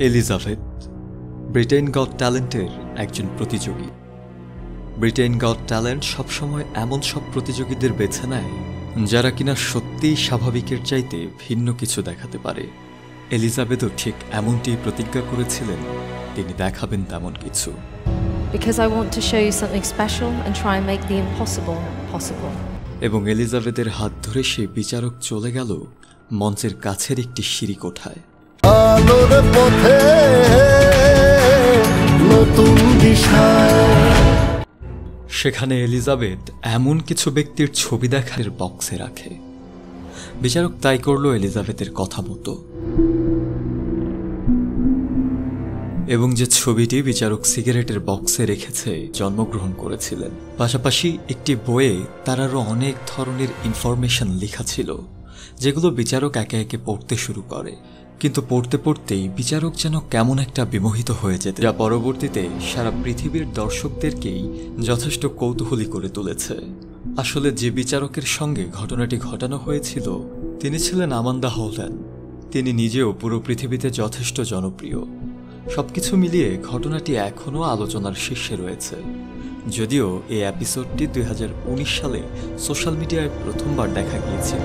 Elizabeth Britain goat ট্যালেন্টের একজন প্রতিযোগী। Britain goat talent সবসময় এমন সব প্রতিযোগীদের বেছে নেয় যারা কিনা সত্যিই স্বাভাবিকের চাইতে ভিন্ন কিছু দেখাতে পারে। এলিজাবেথও ঠিক এমনটি প্রতিজ্ঞা করেছিলেন, তিনি দেখাবেন তেমন কিছু। Because I want to show you something special and try and make the impossible possible. এবং এলিজাবেথের হাত ধরে সেই বিচারক চলে গেল মঞ্চের কাছের একটি সিঁড়ি কোঠায়। আলোর পথে নতুন দিশায় সেখানে এলিজাবেথ এমন কিছু ব্যক্তির ছবি দেখার বক্সে রাখে। বিচারক তাই করল এলিজাবেথের কথা মতো, এবং যে ছবিটি বিচারক সিগারেটের বক্সে রেখেছে জন্মগ্রহণ করেছিলেন। পাশাপাশি একটি বইয়ে তার আরও অনেক ধরনের ইনফরমেশন লেখা ছিল, যেগুলো বিচারক একে একে পড়তে শুরু করে। কিন্তু পড়তে পড়তেই বিচারক যেন কেমন একটা বিমোহিত হয়ে যেত, যা পরবর্তীতে সারা পৃথিবীর দর্শকদেরকেই যথেষ্ট কৌতূহলী করে তুলেছে। আসলে যে বিচারকের সঙ্গে ঘটনাটি ঘটানো হয়েছিল তিনি ছিলেন আমান্ডা হল্যান্ড। তিনি নিজেও পুরো পৃথিবীতে যথেষ্ট জনপ্রিয়। সবকিছু মিলিয়ে ঘটনাটি এখনও আলোচনার শীর্ষে রয়েছে, যদিও এই এপিসোডটি 2019 সালে সোশ্যাল মিডিয়ায় প্রথমবার দেখা গিয়েছিল।